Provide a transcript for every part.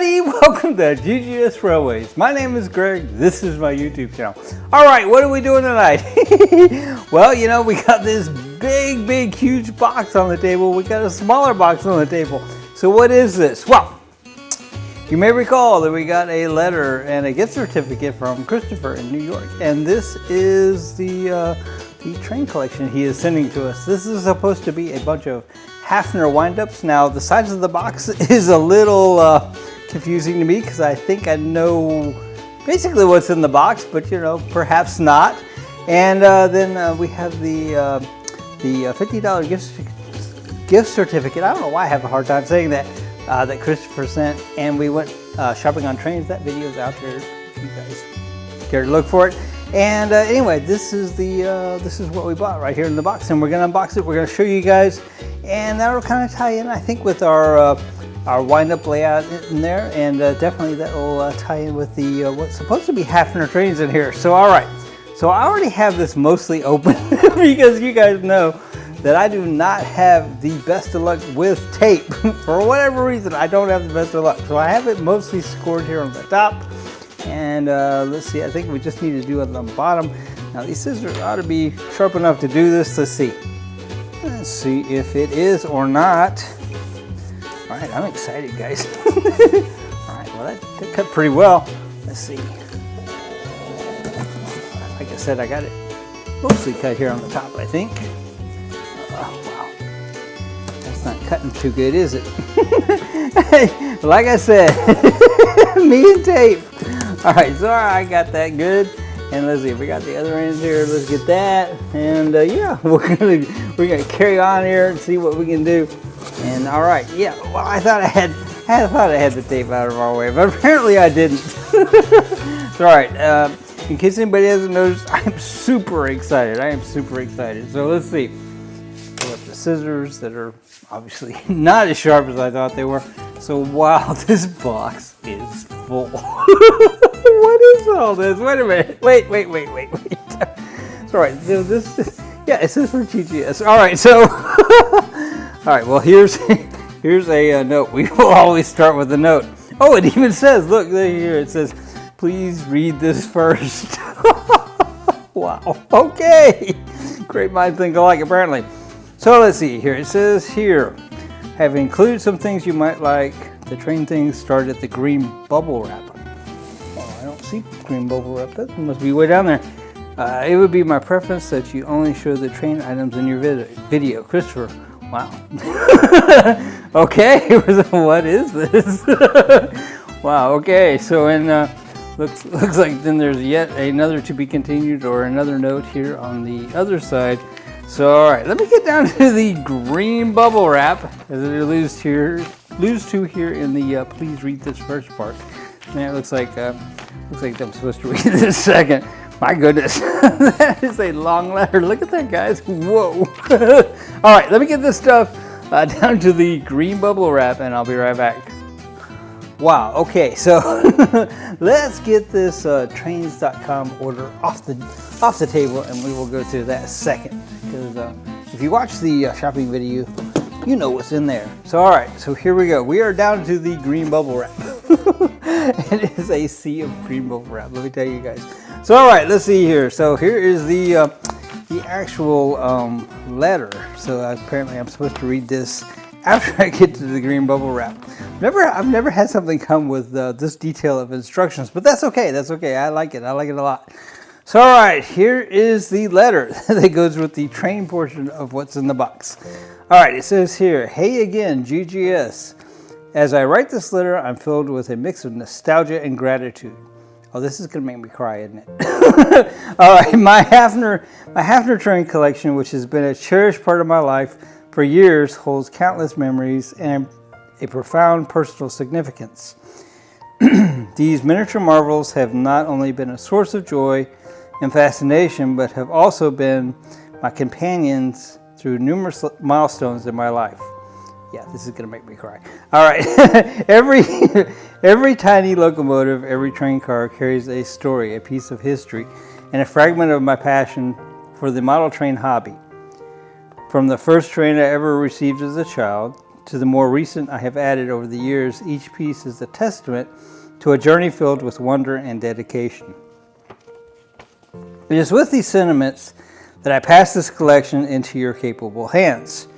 everybody, welcome to GGS Railways. My name is Greg, this is my YouTube channel. Alright, what are we doing tonight? Well, you know, we got this big, huge box on the table. We got a smaller box on the table. So what is this? Well, you may recall that we got a letter and a gift certificate from Christopher in New York. And this is the train collection he is sending to us. This is supposed to be a bunch of Hafner wind-ups. Now, the size of the box is a little confusing to me because I think I know basically what's in the box, but you know, perhaps not. And then we have the $50 gift certificate. I don't know why I have a hard time saying that, that Christopher sent. And we went shopping on trains. That video is out there if you guys care to look for it. And anyway, this is what we bought right here in the box, and we're gonna unbox it. We're gonna show you guys, and that'll kind of tie in, I think, with our wind-up layout in there, and definitely that will tie in with the what's supposed to be Hafner trains in here. So, all right. So I already have this mostly open because you guys know that I do not have the best of luck with tape. For whatever reason, I don't have the best of luck. So I have it mostly scored here on the top. And let's see, I think we just need to do it on the bottom. Now these scissors ought to be sharp enough to do this. Let's see. Let's see if it is or not. All right, I'm excited, guys. All right, well that cut pretty well. Let's see. Like I said, I got it mostly cut here on the top, I think. Oh, wow. That's not cutting too good, is it? Hey, like I said, me and tape. All right, so I got that good, and let's see if we got the other ends here. Let's get that, and yeah, we're gonna carry on here and see what we can do. And all right, yeah. Well, I thought I had the tape out of our way, but apparently I didn't. All right. In case anybody hasn't noticed, I'm super excited. I am super excited. So let's see. Pull up the scissors that are obviously not as sharp as I thought they were. So wow, this box is full. What is all this? Wait a minute. Wait. It's all right. Yeah, it says for GGS. All right, so all right. Well, here's a note. We will always start with a note. Oh, it even says, look here. It says, please read this first. Wow. Okay. Great minds think alike, apparently. So let's see here. It says here, have included some things you might like. The train things start at the green bubble wrap. Oh, I don't see green bubble wrap. That must be way down there. It would be my preference that you only show the train items in your video. Christopher. Wow. Okay. What is this? Wow. Okay. So in looks like then there's yet another to be continued or another note here on the other side. So all right, let me get down to the green bubble wrap as it alludes to here in the please read this first part. Man, it looks like I'm supposed to read this second. My goodness, that is a long letter. Look at that, guys. Whoa. All right, let me get this stuff down to the green bubble wrap, and I'll be right back. Wow, okay, so let's get this trains.com order off the table, and we will go to that second. Because if you watch the shopping video, you know what's in there. So all right, so here we go. We are down to the green bubble wrap. It is a sea of green bubble wrap, let me tell you guys. So all right, let's see here. So here is the actual letter. So apparently I'm supposed to read this after I get to the green bubble wrap. I've never had something come with this detail of instructions, but that's okay. That's okay. I like it. I like it a lot. So, all right, here is the letter that goes with the train portion of what's in the box. All right, it says here, hey again, GGS. As I write this letter, I'm filled with a mix of nostalgia and gratitude. Oh, this is going to make me cry, isn't it? All right, my Hafner train collection, which has been a cherished part of my life for years, holds countless memories and a profound personal significance. These miniature marvels have not only been a source of joy and fascination, but have also been my companions through numerous milestones in my life. Yeah, this is gonna make me cry. All right, every tiny locomotive, every train car carries a story, a piece of history, and a fragment of my passion for the model train hobby. From the first train I ever received as a child, to the more recent I have added over the years, each piece is a testament to a journey filled with wonder and dedication. It is with these sentiments that I pass this collection into your capable hands.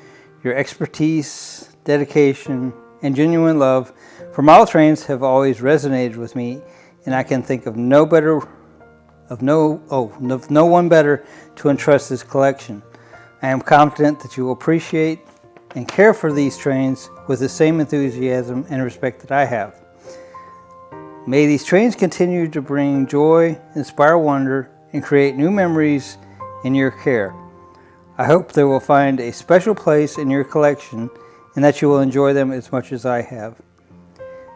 Your expertise, dedication, and genuine love for model trains have always resonated with me, and I can think of no one better to entrust this collection. I am confident that you will appreciate and care for these trains with the same enthusiasm and respect that I have. May these trains continue to bring joy, inspire wonder, and create new memories in your care. I hope they will find a special place in your collection and that you will enjoy them as much as I have.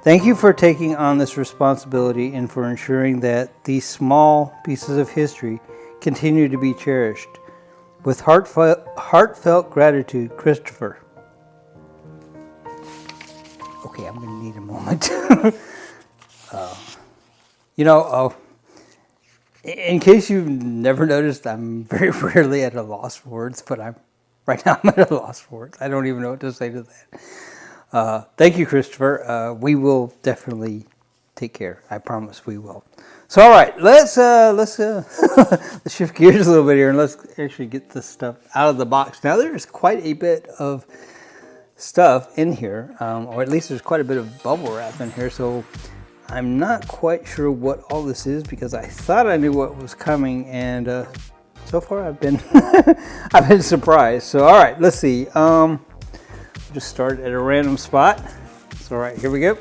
Thank you for taking on this responsibility and for ensuring that these small pieces of history continue to be cherished. With heartfelt gratitude, Christopher. Okay, I'm going to need a moment. In case you've never noticed, I'm very rarely at a loss for words, but right now I'm at a loss for words. I don't even know what to say to that. Thank you, Christopher. We will definitely take care. I promise we will. So, all right, let's let's shift gears a little bit here and let's actually get this stuff out of the box. Now, there's quite a bit of stuff in here, or at least there's quite a bit of bubble wrap in here. So, I'm not quite sure what all this is because I thought I knew what was coming, and so far I've been I've been surprised. So, all right, let's see. Just start at a random spot. So, all right, here we go.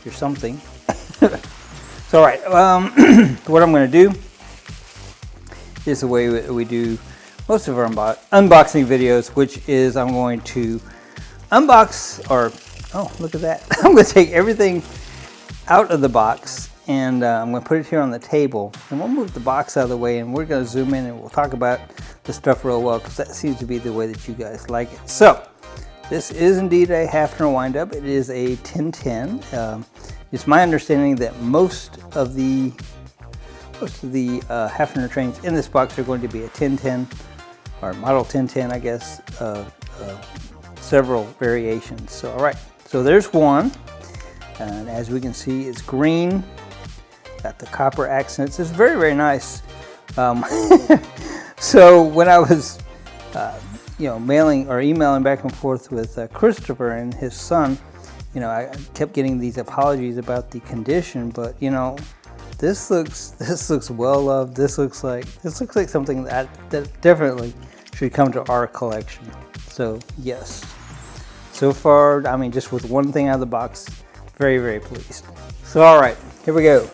Here's something. So, all right, what I'm going to do is the way we do most of our unboxing videos, which is I'm going to unbox, oh, look at that. I'm going to take everything out of the box, and I'm going to put it here on the table, and we'll move the box out of the way, and we're going to zoom in, and we'll talk about the stuff real well, because that seems to be the way that you guys like it. So, this is indeed a Hafner wind-up. It is a 1010. It's my understanding that most of the Hafner trains in this box are going to be a 1010 or model 1010, I guess. Several variations. So, all right. So there's one, and as we can see, it's green. Got the copper accents. It's very, very nice. So when I was, mailing or emailing back and forth with Christopher and his son, I kept getting these apologies about the condition, but this looks well loved. This looks like something that definitely should come to our collection. So yes, so far, I mean, just with one thing out of the box, very, very pleased. So all right, here we go.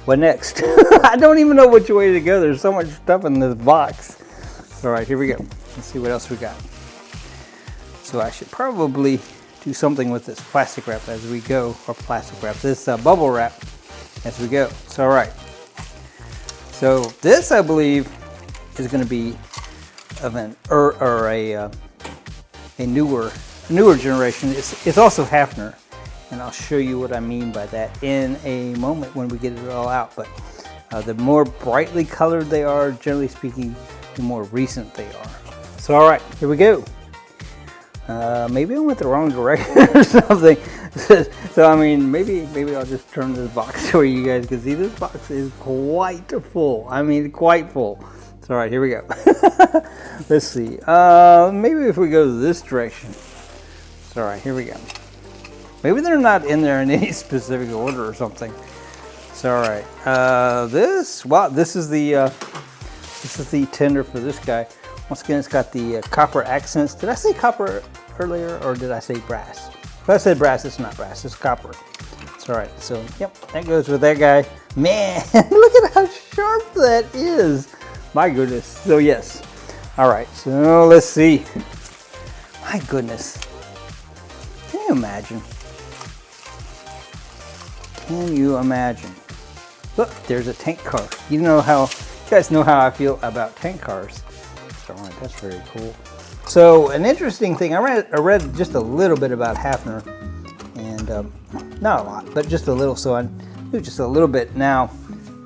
What next? I don't even know which way to go. There's so much stuff in this box. All right, here we go. Let's see what else we got. So I should probably do something with this plastic wrap as we go, or plastic wrap, this bubble wrap as we go. So, all right. So this, I believe, is going to be of a newer generation. It's also Hafner, and I'll show you what I mean by that in a moment when we get it all out. But the more brightly colored they are, generally speaking, the more recent they are. So, all right, here we go. Maybe I went the wrong direction or something. So, I mean, maybe I'll just turn this box so you guys can see. This box is quite full. I mean, quite full. So, all right, here we go. Let's see. Maybe if we go this direction. So, all right, here we go. Maybe they're not in there in any specific order or something. So, all right. This is the tender for this guy. Once again, it's got the copper accents. Did I say copper earlier, or did I say brass? If I said brass, it's not brass, it's copper. It's all right. So, yep, that goes with that guy. Man, look at how sharp that is. My goodness. So, yes. All right, so let's see. My goodness. Can you imagine? Can you imagine? Look, there's a tank car. You guys know how I feel about tank cars. All right, that's very cool. So an interesting thing, I read just a little bit about Hafner, and not a lot, but just a little. So I knew just a little bit. Now,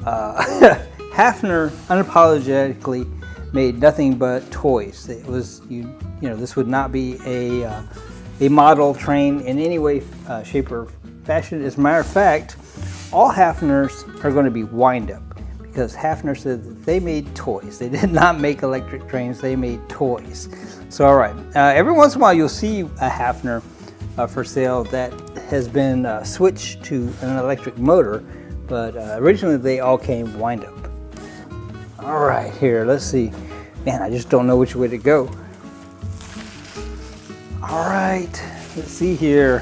Hafner unapologetically made nothing but toys. It was this would not be a a model train in any way, shape, or fashion. As a matter of fact, all Hafners are going to be wind up, because Hafner said that they made toys. They did not make electric trains, they made toys. So all right, every once in a while you'll see a Hafner for sale that has been switched to an electric motor, but originally they all came wind up. All right, here, let's see. Man, I just don't know which way to go. All right, let's see here.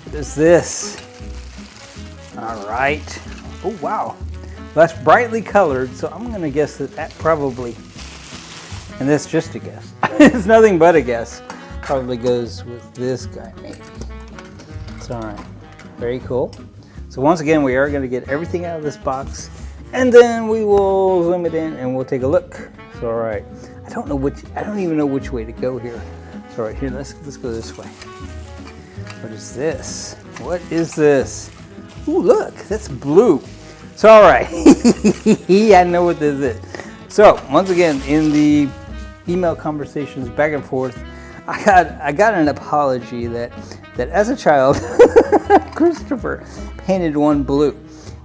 What is this? All right. Oh, wow. Well, that's brightly colored, so I'm going to guess that probably, and that's just a guess. It's nothing but a guess. Probably goes with this guy, maybe. It's all right. Very cool. So once again, we are going to get everything out of this box, and then we will zoom it in and we'll take a look. So all right. I don't even know which way to go here. So all right, here, let's go this way. What is this? What is this? Ooh, look, that's blue. So all right, I know what this is. So once again, in the email conversations back and forth, I got an apology that as a child, Christopher painted one blue,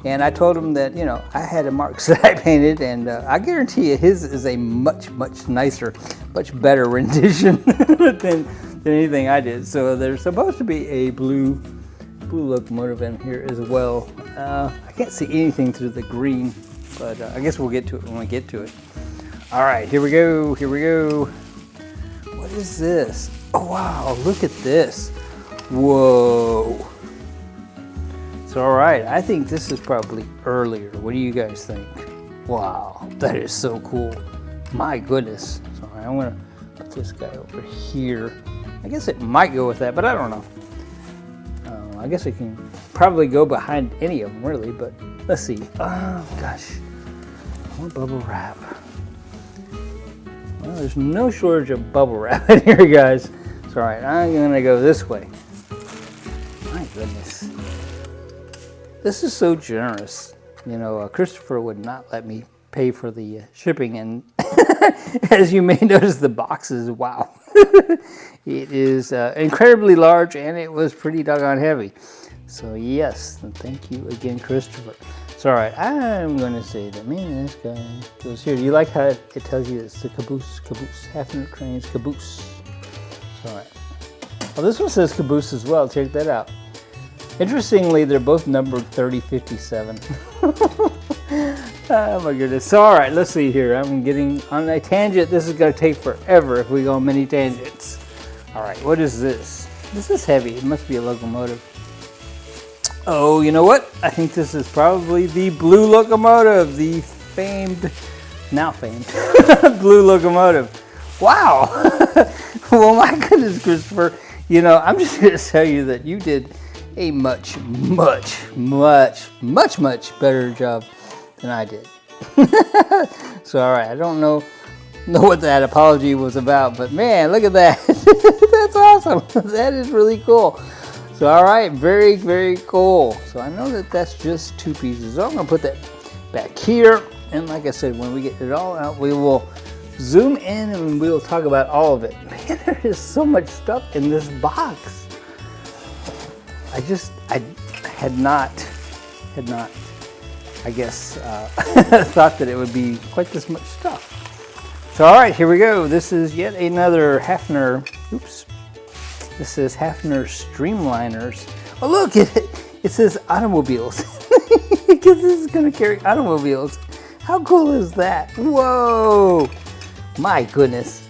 and I told him that, you know, I had a marks that I painted, and I guarantee you his is a much nicer, much better rendition than anything I did. So there's supposed to be a blue locomotive in here as well. I can't see anything through the green, but I guess we'll get to it when we get to it. All right, here we go. What is this? Oh wow, look at this. Whoa. So all right, I think this is probably earlier. What do you guys think? Wow, that is so cool. My goodness. So all right, I'm gonna put this guy over here. I guess it might go with that, but I don't know. I guess it can probably go behind any of them, really, but let's see. Oh, gosh. More bubble wrap. Well, there's no shortage of bubble wrap in here, guys. It's all right. I'm going to go this way. My goodness. This is so generous. You know, Christopher would not let me pay for the shipping, and as you may notice, the boxes, wow. It is incredibly large, and it was pretty doggone heavy. So yes, thank you again, Christopher. So all right, I'm going to say that, man, this guy goes here. Do you like how it tells you it's the caboose, Hafner trains, caboose? So all right. Well, this one says caboose as well. Check that out. Interestingly, they're both numbered 3057. Oh my goodness. So all right, let's see here. I'm getting on a tangent. This is going to take forever if we go on many tangents. All right, what is this? This is heavy. It must be a locomotive. Oh, you know what? I think this is probably the blue locomotive, the now famed blue locomotive. Wow. Well, my goodness, Christopher. You know, I'm just going to tell you that you did a much better job than I did. So all right, I don't know what that apology was about, but man, look at that. That's awesome. That is really cool. So all right, very cool. So I know that that's just two pieces. So I'm gonna put that back here, and like I said, when we get it all out, we will zoom in and we will talk about all of it. Man, there is so much stuff in this box. I had not, I guess, thought that it would be quite this much stuff. So all right, here we go. This is yet another Hafner, this is Hafner Streamliners. Oh look, it says automobiles. Because this is gonna carry automobiles. How cool is that? Whoa, my goodness.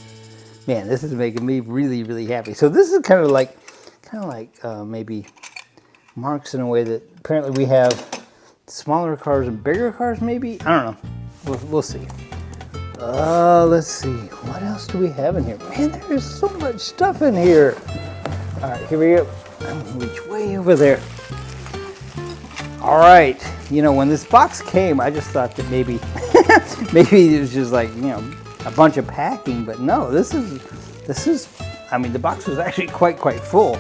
Man, this is making me really happy. So this is kind of like maybe marks in a way that apparently we have smaller cars and bigger cars, maybe? I don't know. We'll see. Let's see. What else do we have in here? Man, there is so much stuff in here. All right, here we go. I'm gonna reach way over there. All right. You know, when this box came, I just thought that maybe it was just like, you know, a bunch of packing, but no, this is, I mean, the box was actually quite full.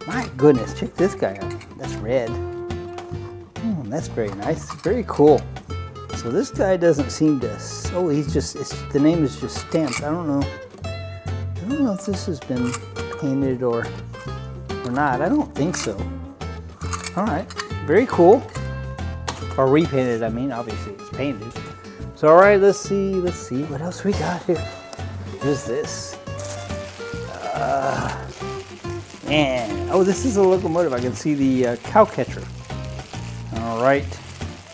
My goodness, check this guy out. That's red. That's very nice. Very cool. So this guy doesn't seem to, he's just, the name is just stamped. I don't know if this has been painted or not. I don't think so. All right, very cool. Or repainted, I mean, obviously it's painted. So all right, let's see what else we got here. What is this? Man, oh, this is a locomotive. I can see the cow catcher. All right,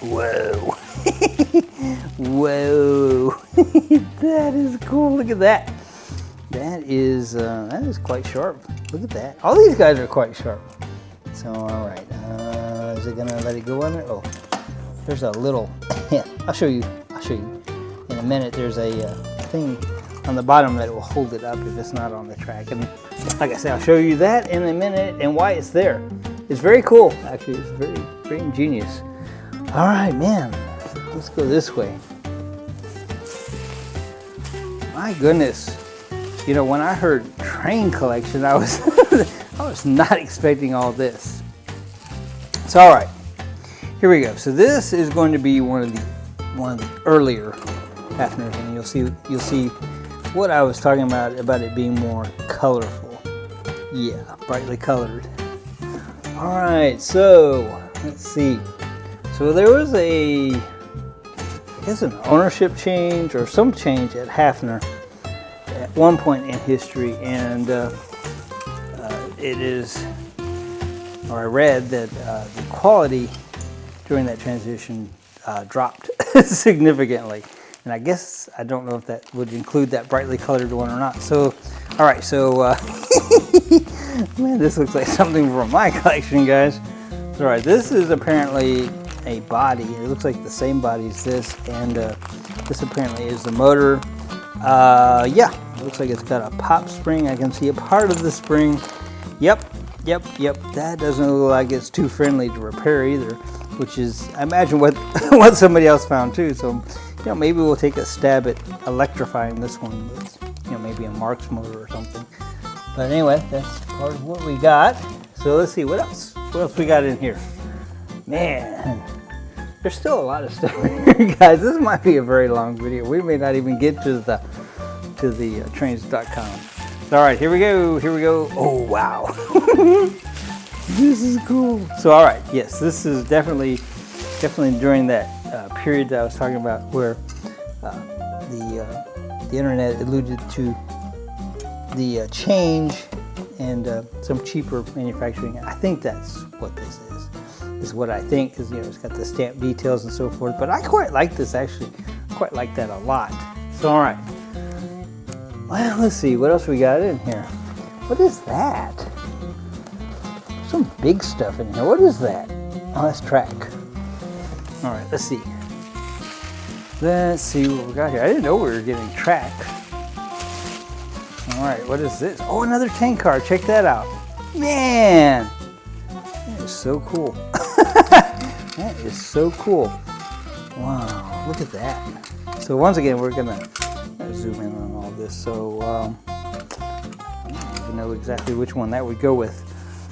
whoa, whoa, that is cool. Look at that. That is quite sharp. Look at that. All these guys are quite sharp. So all right, is it gonna let it go on there? Oh, there's a little. Yeah, I'll show you in a minute. There's a thing on the bottom that will hold it up if it's not on the track. And like I said, I'll show you that in a minute and why it's there. It's very cool, actually. It's very, very ingenious. All right, man, let's go this way. My goodness. You know, when I heard train collection, I was I was not expecting all this. So all right, here we go. So this is going to be one of the earlier Hafners, and you'll see what I was talking about it being more colorful. Yeah, brightly colored. All right, so let's see. So there was I guess an ownership change or some change at Hafner at one point in history, and it is, or I read that the quality during that transition dropped significantly. And I guess, I don't know if that would include that brightly colored one or not. So, all right, so, man, this looks like something from my collection, guys. All right, this is apparently a body. It looks like the same body as this, and this apparently is the motor. Yeah, it looks like it's got a pop spring. I can see a part of the spring. Yep. That doesn't look like it's too friendly to repair either, which is, I imagine, what somebody else found too. So, you know, maybe we'll take a stab at electrifying this one with, you know, maybe a Marx motor or something. But anyway, that's part of what we got. So let's see, what else we got in here. Man, there's still a lot of stuff here, guys. This might be a very long video. We may not even get to the trains.com. All right, here we go. Oh, wow. This is cool. So, all right, yes, this is definitely during that period that I was talking about where the internet alluded to the change and some cheaper manufacturing. I think that's what this is what I think, because, you know, it's got the stamp details and so forth. But I quite like this, actually. I quite like that a lot. So, all right. Well, let's see, what else we got in here? What is that? Some big stuff in here. What is that? Oh, that's track. All right, let's see. Let's see what we got here. I didn't know we were getting track. All right, what is this? Oh, another tank car. Check that out. Man, that is so cool. That is so cool. Wow, look at that. So once again, we're gonna zoom in on all this. So I don't even know exactly which one that would go with.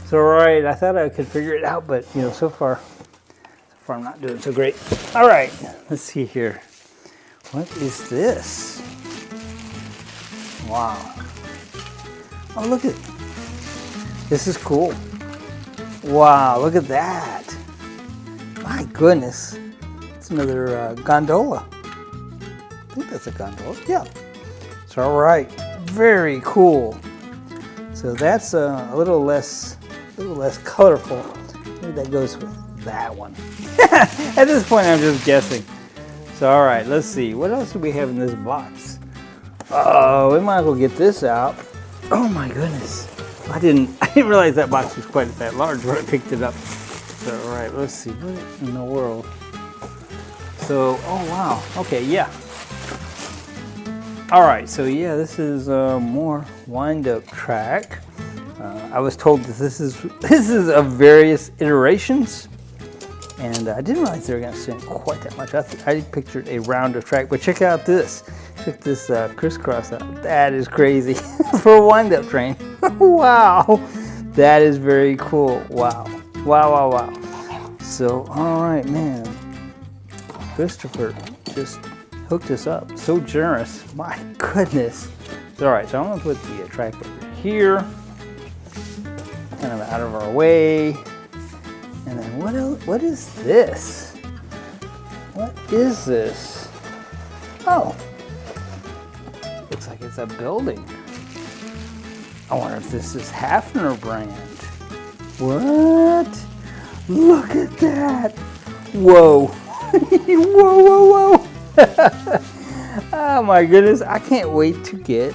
So all right, I thought I could figure it out, but you know, so far I'm not doing so great. All right, let's see here. What is this? Wow. Oh, look at this. Is cool. Wow, look at that. My goodness. It's another gondola. I think that's a gondola. Yeah. It's all right. Very cool. So that's a little less colorful. Maybe that goes with that one. At this point, I'm just guessing. So all right, let's see. What else do we have in this box? Oh, we might as well get this out. Oh my goodness. I didn't realize that box was quite that large when I picked it up. So all right, let's see. What in the world? So, oh wow. Okay, yeah. All right, so yeah, this is more wind-up track. I was told that this is of various iterations, and I didn't realize they were going to send quite that much. I pictured a round of track, but check out this. Check this crisscross out. That is crazy for a wind-up train. Wow, that is very cool. Wow. So, all right, man. Christopher just hooked us up. So generous. My goodness. All right, so I'm going to put the track over here. kind of out of our way. And then what else? What is this? What is this? Oh, looks like it's a building. I wonder if this is Hafner brand. What? Look at that. Whoa. Whoa, whoa, whoa. Oh my goodness. I can't wait to get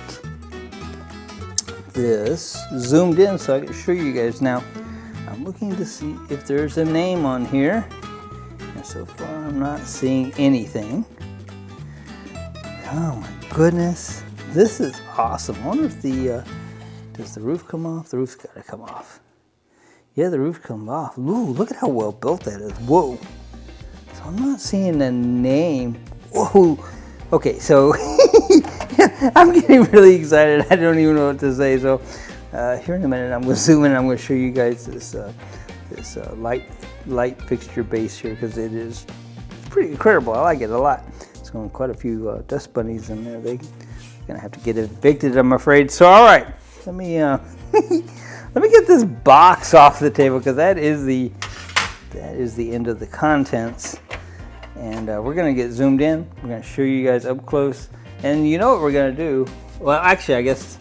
this zoomed in so I can show you guys. Now, I'm looking to see if there's a name on here. And so far, I'm not seeing anything. Oh my goodness. This is awesome. I wonder if the, does the roof come off? The roof's got to come off. Yeah, the roof comes off. Ooh, look at how well built that is. Whoa. So I'm not seeing a name. Whoa. Okay, so I'm getting really excited. I don't even know what to say. So here in a minute, I'm going to zoom in. I'm going to show you guys this light fixture base here because it is pretty incredible. I like it a lot. It's got quite a few dust bunnies in there. They're going to have to get evicted, I'm afraid. So all right, let me let me get this box off the table because that is the end of the contents. And we're going to get zoomed in. We're going to show you guys up close. And you know what we're going to do? Well, actually, I guess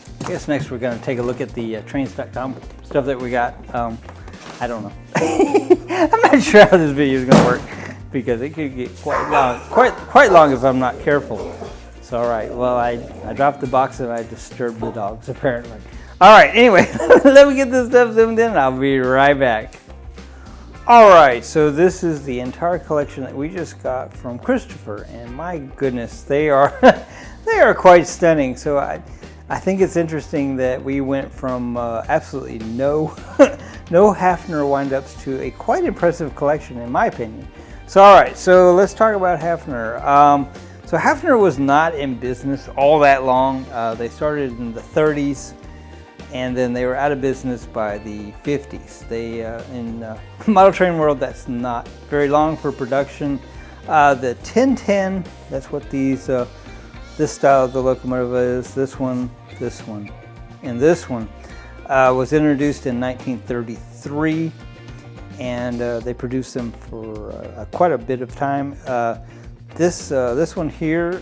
next we're going to take a look at the trains.com stuff that we got. I don't know. I'm not sure how this video is going to work because it could get quite long if I'm not careful. So, all right. Well, I dropped the box and I disturbed the dogs, apparently. All right. Anyway, let me get this stuff zoomed in and I'll be right back. All right, so this is the entire collection that we just got from Christopher, and my goodness, they are they are quite stunning. So I think it's interesting that we went from absolutely no no Hafner windups to a quite impressive collection, in my opinion. So all right, so let's talk about Hafner. So Hafner was not in business all that long. They started in the 30s. And then they were out of business by the 50s. They, in model train world, that's not very long for production. The 1010, that's what these, this style of the locomotive is. This one, and this one was introduced in 1933, and they produced them for quite a bit of time. This one here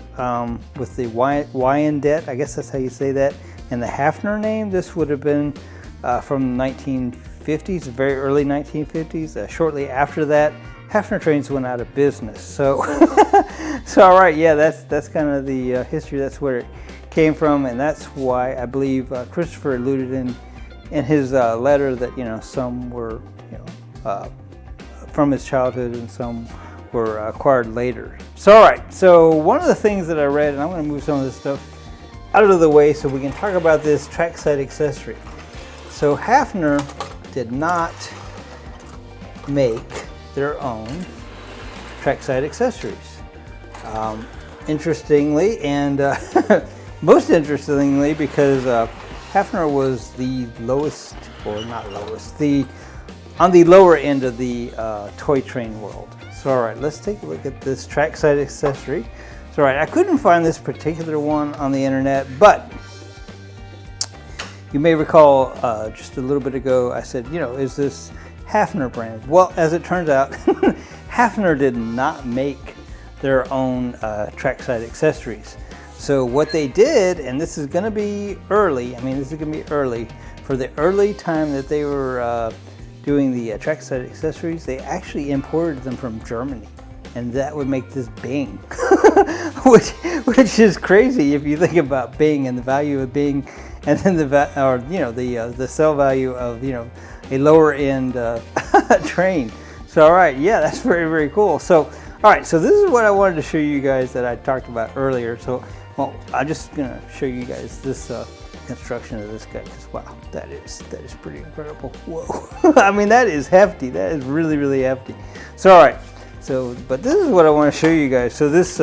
with the Wyandotte, I guess that's how you say that. And the Hafner name, this would have been from the 1950s, very early 1950s. Shortly after that, Hafner trains went out of business. So, so all right, yeah, that's kind of the history. That's where it came from, and that's why I believe Christopher alluded in his letter that some were from his childhood and some were acquired later. So all right, so one of the things that I read, and I'm going to move some of this stuff out of the way so we can talk about this trackside accessory. So Hafner did not make their own trackside accessories. Interestingly, and most interestingly, because Hafner was the lowest, or not lowest, on the lower end of the toy train world. So all right, let's take a look at this trackside accessory. So all right, I couldn't find this particular one on the internet, but you may recall just a little bit ago I said, is this Hafner brand? Well, as it turns out, Hafner did not make their own trackside accessories. So what they did, and this is going to be early, for the early time that they were doing the trackside accessories, they actually imported them from Germany. And that would make this Bing, which is crazy if you think about Bing and the value of Bing, and then the sell value of a lower end train. So all right, yeah, that's very, very cool. So all right, so this is what I wanted to show you guys that I talked about earlier. So well, I'm just gonna show you guys this construction of this guy, because wow, that is pretty incredible. Whoa. I mean, that is hefty. That is really, really hefty. So all right. So, but this is what I want to show you guys. So this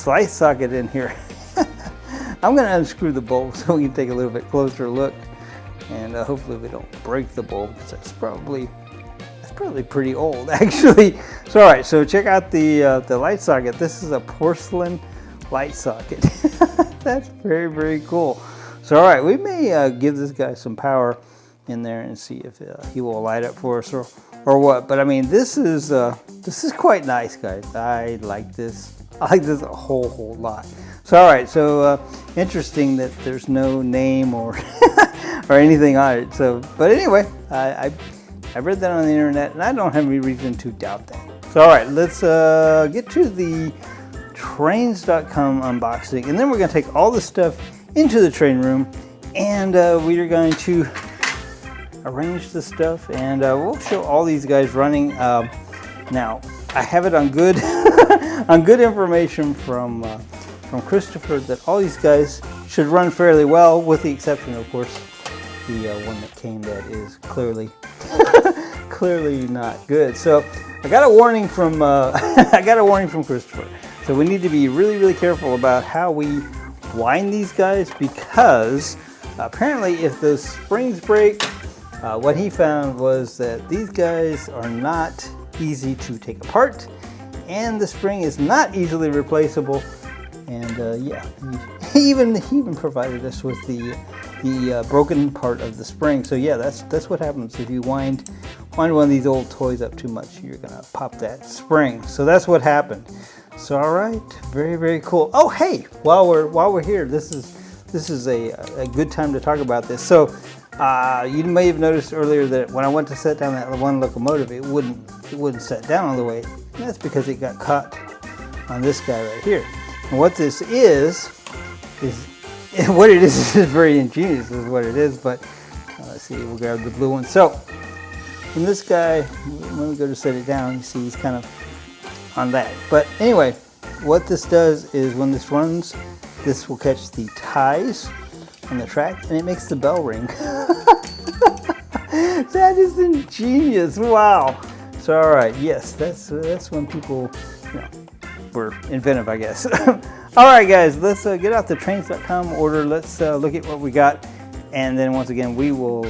light socket in here, I'm going to unscrew the bulb so we can take a little bit closer look, and hopefully we don't break the bulb, because that's probably pretty old actually. So all right, so check out the light socket. This is a porcelain light socket. That's very, very cool. So all right, we may give this guy some power in there and see if he will light up for us or what. But I mean, this is quite nice, guys. I like this. I like this a whole lot. So all right, so interesting that there's no name or or anything on it. So, but anyway, I read that on the internet, and I don't have any reason to doubt that. So all right, let's get to the trains.com unboxing, and then we're going to take all this stuff into the train room, and we are going to arrange the stuff, and we'll show all these guys running. Now, I have it on good on good information from Christopher that all these guys should run fairly well, with the exception, of course, the one that came that is clearly clearly not good. So I got a warning from I got a warning from Christopher. So we need to be really careful about how we wind these guys, because apparently if those springs break, what he found was that these guys are not easy to take apart, and the spring is not easily replaceable. And yeah, he even provided us with the broken part of the spring. So yeah, that's what happens if you wind one of these old toys up too much. You're gonna pop that spring. So that's what happened. So all right, very cool. Oh hey, while we're here, this is a good time to talk about this. So you may have noticed earlier that when I went to set down that one locomotive, it wouldn't set down all the way. And that's because it got caught on this guy right here. And what this is what it is very ingenious, is what it is. But let's see, we'll grab the blue one. So when this guy, when we go to set it down, you see he's kind of on that. But anyway, what this does is when this runs, this will catch the ties on the track, and it makes the bell ring. That is ingenious. Wow. So all right, yes, that's when people, you know, were inventive, I guess. All right, guys, let's get out the trains.com order. Let's look at what we got, and then once again we will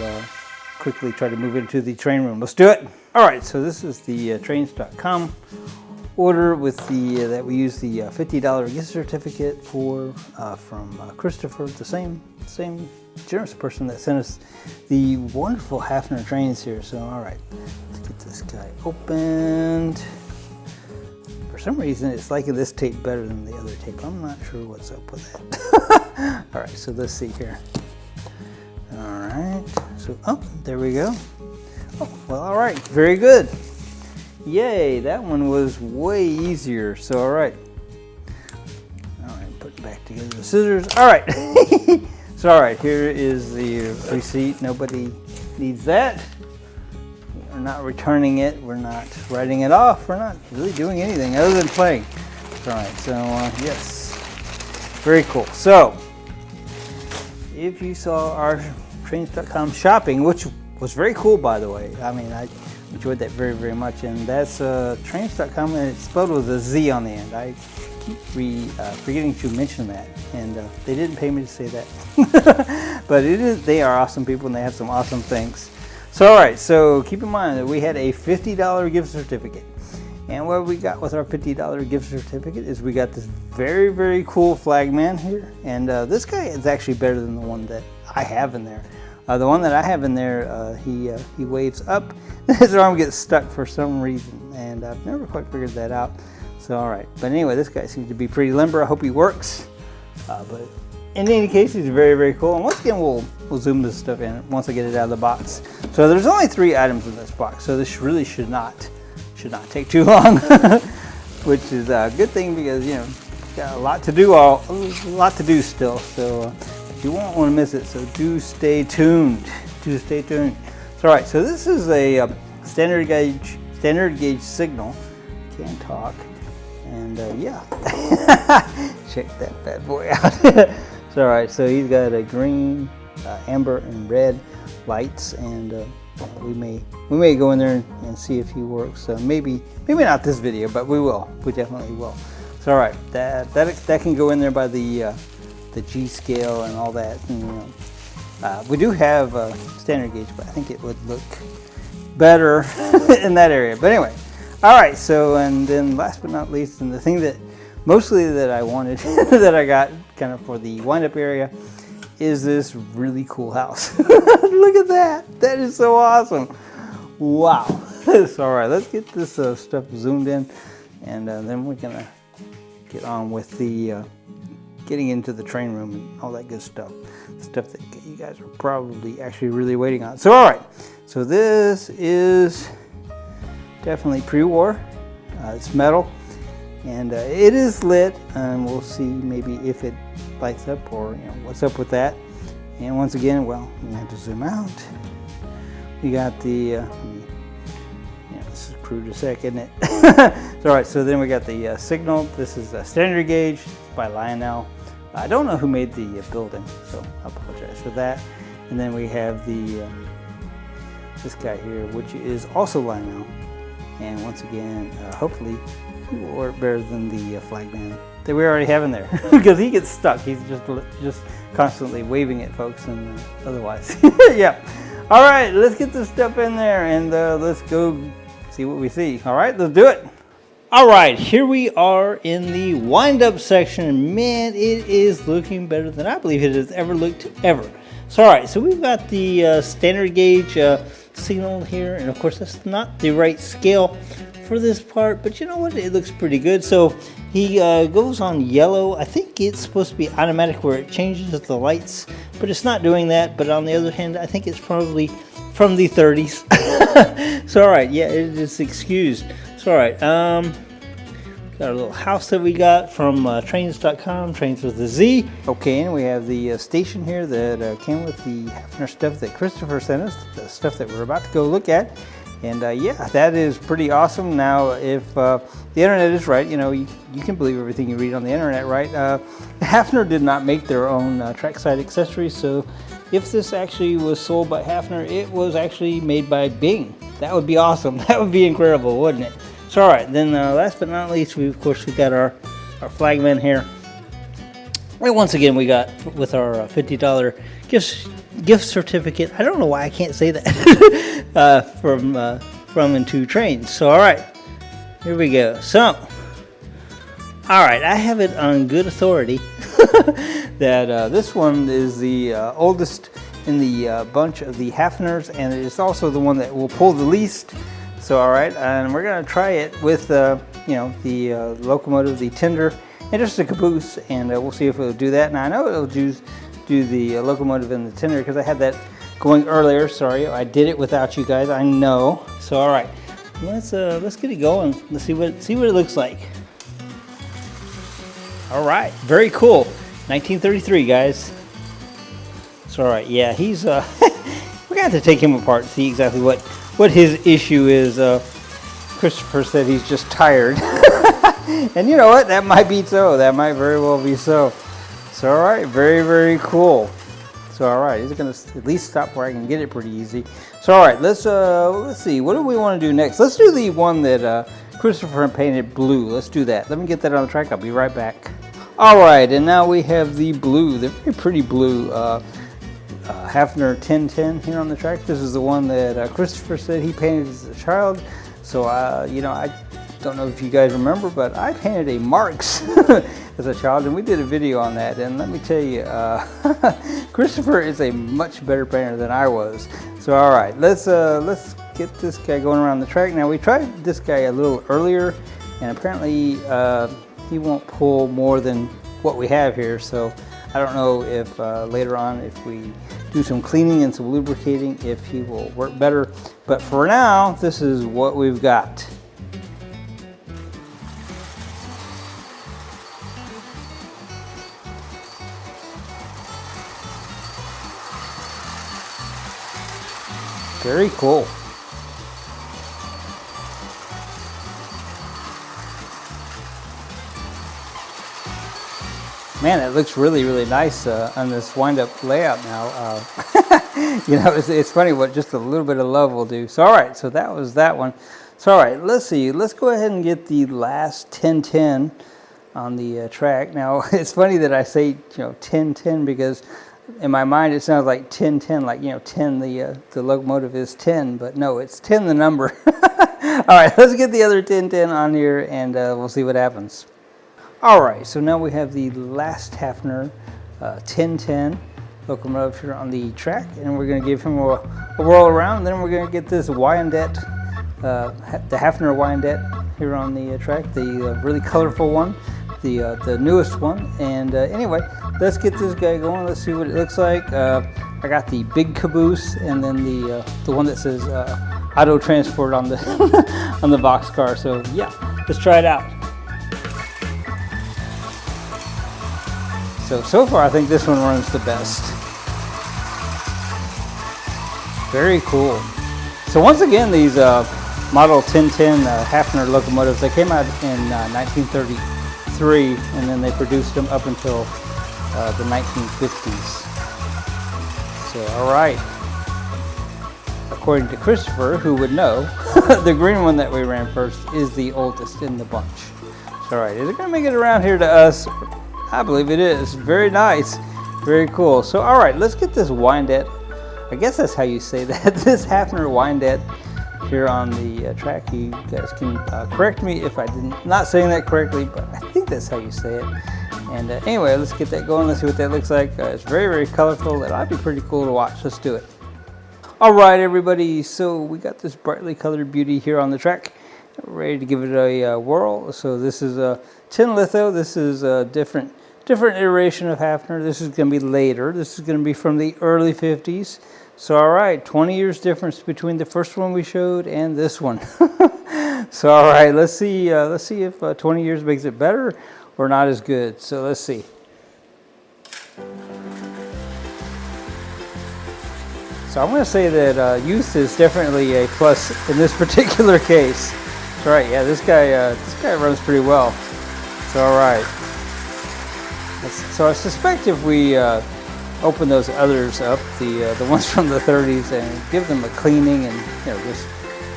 quickly try to move into the train room. Let's do it. All right, so this is the trains.com order with the that we use the $50 gift certificate for from Christopher, the same generous person that sent us the wonderful Hafner trains here. So all right, let's get this guy opened. For some reason it's liking this tape better than the other tape. I'm not sure what's up with that. All right, so let's see here. All right, so oh, there we go. Oh, well, all right, very good. Yay, that one was way easier. So all right, put back together the scissors. All right. So all right, here is the receipt. Nobody needs that. We're not returning it. We're not writing it off. We're not really doing anything other than playing. All right, so yes, very cool. So if you saw our trains.com shopping, which was very cool, by the way. I mean, I enjoyed that very much. And that's trains.com, and it's spelled with a Z on the end. I keep forgetting to mention that, and they didn't pay me to say that. But they are awesome people, and they have some awesome things. So all right, so keep in mind that we had a $50 gift certificate, and what we got with our $50 gift certificate is we got this very cool flagman here, and this guy is actually better than the one that I have in there. The one that I have in there, he waves up, his arm gets stuck for some reason, and I've never quite figured that out. So all right, but anyway, this guy seems to be pretty limber. I hope he works. But in any case, he's very cool. And once again, we'll zoom this stuff in once I get it out of the box. So there's only 3 items in this box, so this really should not take too long, which is a good thing, because you know, got a lot to do still. So you won't want to miss it. So do stay tuned. So all right, so this is a standard gauge signal. Can't talk. And yeah, check that bad boy out. So all right, so he's got a green, amber, and red lights, and we may go in there and see if he works. Maybe not this video, but we will. We definitely will. So all right, that can go in there by the G scale and all that. And, you know, we do have a standard gauge, but I think it would look better in that area. But anyway. All right, so and then last but not least, and the thing that mostly that I wanted that I got kind of for the wind-up area is this really cool house. Look at that. That is so awesome. Wow. So, all right, let's get this stuff zoomed in, and then we're going to get on with the getting into the train room and all that good stuff. Stuff that you guys are probably actually really waiting on. So, all right. So this is definitely pre-war. It's metal. And it is lit, and we'll see maybe if it lights up or what's up with that. And once again, well, we have to zoom out. We got the, this is crude as heck, isn't it? So, all right, so then we got the signal. This is a standard gauge by Lionel. I don't know who made the building, so I apologize for that. And then we have the this guy here, which is also Lionel. And once again, hopefully, we'll work better than the flagman that we already have in there, because he gets stuck. He's just constantly waving at folks, and otherwise. Yeah. All right, let's get this stuff in there, and let's go see what we see. All right, let's do it. All right, here we are in the wind-up section. Man, it is looking better than I believe it has ever looked ever. So, all right, so we've got the standard gauge signal here, and of course that's not the right scale for this part, but you know what, it looks pretty good. So he goes on yellow. I think it's supposed to be automatic where it changes the lights, but it's not doing that. But on the other hand, I think it's probably from the 30s. So all right, yeah, it is excused. So all right, got a little house that we got from trains.com, trains with a Z. Okay, and we have the station here that came with the Hafner stuff that Christopher sent us, the stuff that we're about to go look at. And yeah, that is pretty awesome. Now, if the internet is right, you can believe everything you read on the internet, right? Hafner did not make their own trackside accessories, so if this actually was sold by Hafner, it was actually made by Bing. That would be awesome. That would be incredible, wouldn't it? So, all right, then last but not least, we got our flagman here. And once again, we got with our $50 gift certificate. I don't know why I can't say that. From and to trains. So, all right, here we go. So, all right, I have it on good authority that this one is the oldest in the bunch of the Hafners, and it's also the one that will pull the least. So, all right, and we're gonna try it with the locomotive, the tender, and just a caboose, and we'll see if it'll do that. Now I know it'll do the locomotive and the tender because I had that going earlier. Sorry, I did it without you guys. I know. So all right, let's get it going. Let's see what it looks like. All right, very cool. 1933, guys. So all right, yeah, he's we're gonna have to take him apart and see exactly what his issue is. Christopher said he's just tired, and you know what? That might be so. That might very well be so. So all right, very, very cool. So all right, he's gonna at least stop where I can get it pretty easy. So all right, let's see. What do we want to do next? Let's do the one that Christopher painted blue. Let's do that. Let me get that on the track. I'll be right back. All right, and now we have the blue, the very pretty blue Hafner 1010 here on the track. This is the one that Christopher said he painted as a child. So I don't know if you guys remember, but I painted a Marx as a child, and we did a video on that. And let me tell you, Christopher is a much better painter than I was. So all right, let's get this guy going around the track. Now we tried this guy a little earlier, and apparently he won't pull more than what we have here. So I don't know if later on, if we do some cleaning and some lubricating, if he will work better. But for now, this is what we've got. Very cool. Man, it looks really, really nice on this wind-up layout now. It's funny what just a little bit of love will do. So, all right, so that was that one. So, all right, let's see. Let's go ahead and get the last 1010 on the track. Now, it's funny that I say, 1010 because in my mind it sounds like 1010, like 10 the locomotive is 10, but no, it's 10 the number. All right, let's get the other 1010 on here, and we'll see what happens. All right, so now we have the last Hafner 1010 locomotive here on the track, and we're going to give him a whirl around. Then we're going to get this Wyandotte, the Hafner Wyandotte here on the track, the really colorful one, the newest one. And anyway, let's get this guy going. Let's see what it looks like. I got the big caboose, and then the one that says auto transport on the on the boxcar. So yeah, let's try it out. So far I think this one runs the best. Very cool. So once again, these Model 1010 Hafner locomotives, they came out in 1933, and then they produced them up until the 1950s. So, all right. According to Christopher, who would know, the green one that we ran first is the oldest in the bunch. So, all right, is it going to make it around here to us? I believe it is. Very nice. Very cool. So, all right, let's get this Wyandotte. I guess that's how you say that. This Hafner Wyandotte here on the track. You guys can correct me if I'm not saying that correctly, but I think that's how you say it. And anyway, let's get that going. Let's see what that looks like. It's very, very colorful. It ought to be pretty cool to watch. Let's do it. All right, everybody. So we got this brightly colored beauty here on the track. We're ready to give it a whirl. So this is a tin litho. This is a different iteration of Hafner. This is going to be later. This is going to be from the early 50s. So all right, 20 years difference between the first one we showed and this one. So all right, let's see if 20 years makes it better or not as good. So let's see. So I'm going to say that youth is definitely a plus in this particular case. That's right. Yeah, this guy runs pretty well. So all right. So I suspect if we open those others up, the ones from the 30s, and give them a cleaning and just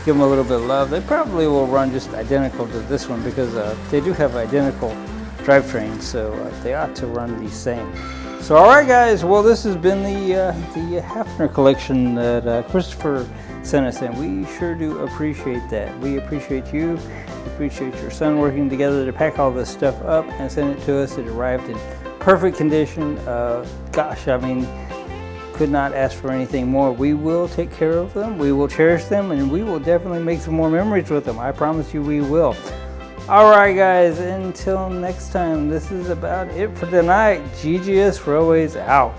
give them a little bit of love, they probably will run just identical to this one, because they do have identical drivetrains, so they ought to run the same. So all right, guys, well, this has been the Hafner collection that Christopher sent us, and we sure do appreciate that. We appreciate you. We appreciate your son working together to pack all this stuff up and send it to us. It arrived in perfect condition. Gosh, I mean, could not ask for anything more. We will take care of them, we will cherish them, and we will definitely make some more memories with them. I promise you we will. All right, guys, until next time, this is about it for tonight. GGS Railways out.